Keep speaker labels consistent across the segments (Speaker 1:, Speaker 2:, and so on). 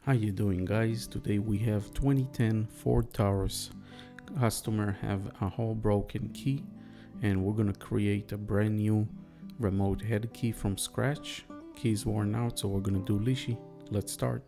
Speaker 1: How you doing, guys? Today we have 2010 Ford Taurus. Customer have a whole broken key and we're gonna create a brand new remote head key from scratch. Key's worn out, so we're gonna do Lishi. Let's start.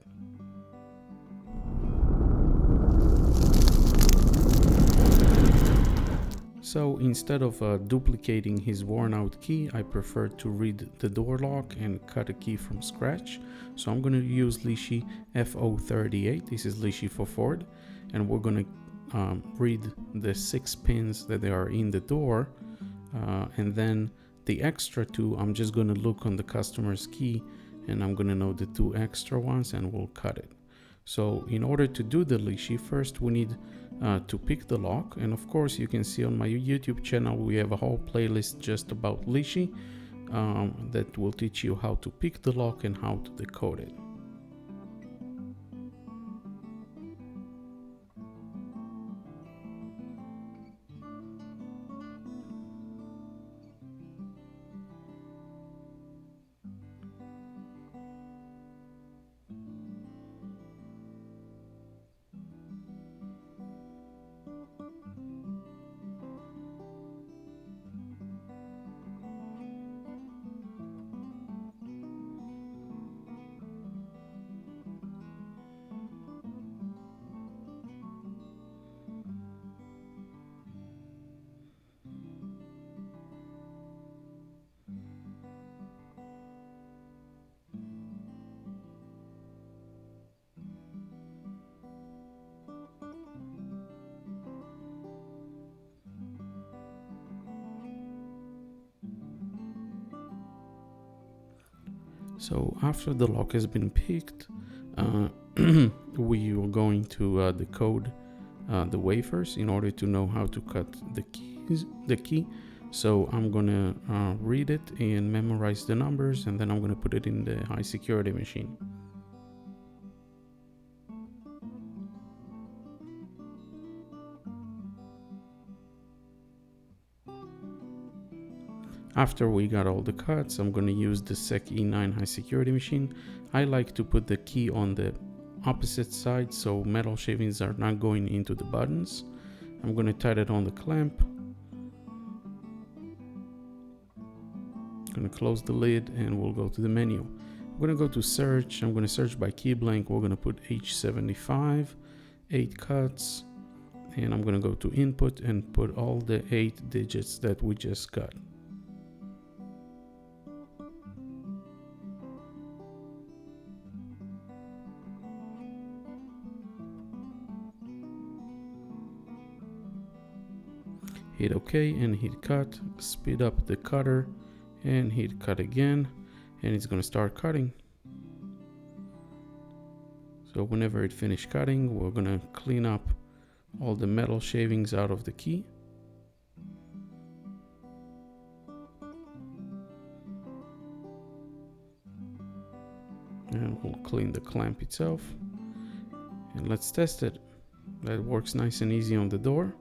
Speaker 1: So instead of duplicating his worn out key, I prefer to read the door lock and cut a key from scratch. So I'm going to use Lishi FO38. This is Lishi for Ford, and we're going to read the 6 pins that are in the door, and then the extra 2, I'm just going to look on the customer's key and I'm going to know the 2 extra ones and we'll cut it. So in order to do the Lishi, first we need to pick the lock, and of course you can see on my YouTube channel we have a whole playlist just about Lishi that will teach you how to pick the lock and how to decode it. So after the lock has been picked, we are going to decode the wafers in order to know how to cut the key. So I'm gonna read it and memorize the numbers, and then I'm gonna put it in the high security machine. After we got all the cuts, I'm going to use the SEC E9 high security machine. I like to put the key on the opposite side so metal shavings are not going into the buttons. I'm going to tighten it on the clamp. I'm going to close the lid and we'll go to the menu. I'm going to go to search. I'm going to search by key blank. We're going to put H75, 8 cuts, and I'm going to go to input and put all the 8 digits that we just got. Hit OK and hit cut, speed up the cutter and hit cut again, and it's going to start cutting. So whenever it finishes cutting, we're going to clean up all the metal shavings out of the key. And we'll clean the clamp itself. And let's test it. That works nice and easy on the door.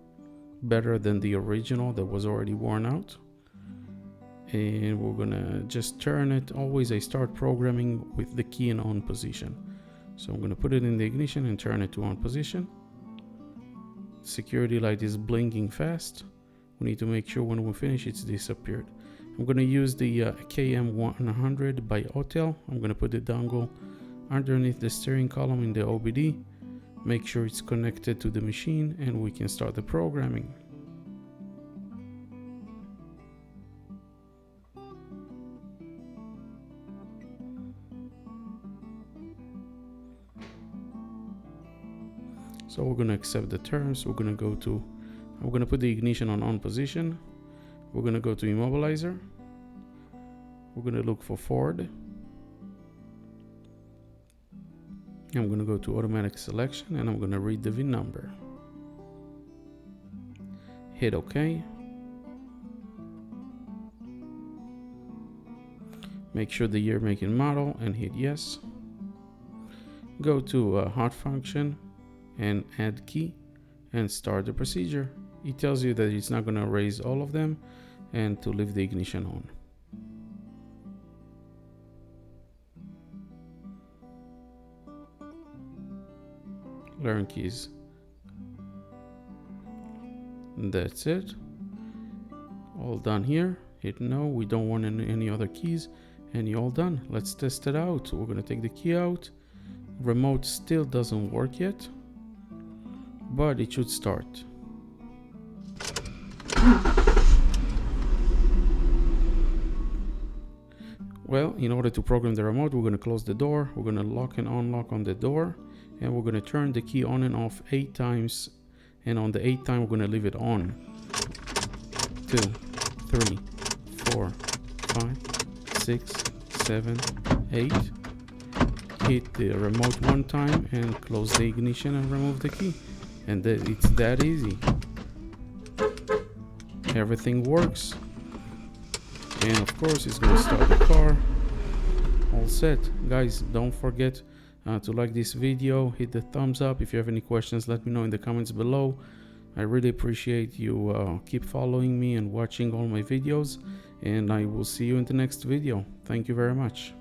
Speaker 1: Better than the original that was already worn out. And we're gonna just turn it. Always I start programming with the key in on position. So I'm gonna put it in the ignition and turn it to on position. Security light is blinking fast. We need to make sure when we finish it's disappeared. I'm gonna use the KM100 by Autel. I'm gonna put the dongle underneath the steering column in the OBD. Make sure it's connected to the machine and we can start the programming. So we're going to accept the terms. We're going to I'm going to put the ignition on position. We're going to go to immobilizer. We're going to look for Ford. I'm going to go to automatic selection and I'm going to read the VIN number. Hit OK. Make sure the year, make, and model and hit yes. Go to hot function and add key and start the procedure. It tells you that it's not going to erase all of them and to leave the ignition on. learn keys. That's it. All done here. Hit no, we don't want any other keys, and you're all done. Let's test it out. We're gonna take the key out. Remote still doesn't work yet, but it should start. Well, in order to program the remote, we're gonna close the door, we're gonna lock and unlock on the door, and we're gonna turn the key on and off 8 times, and on the 8th time we're gonna leave it on. 2, 3, 4, 5, 6, 7, 8. Hit the remote 1 time and close the ignition and remove the key. And it's that easy. Everything works. And of course it's gonna start the car. All set. Guys, don't forget to like this video, hit the thumbs up. If you have any questions, let me know in the comments below. I really appreciate you keep following me and watching all my videos, and I will see you in the next video. Thank you very much.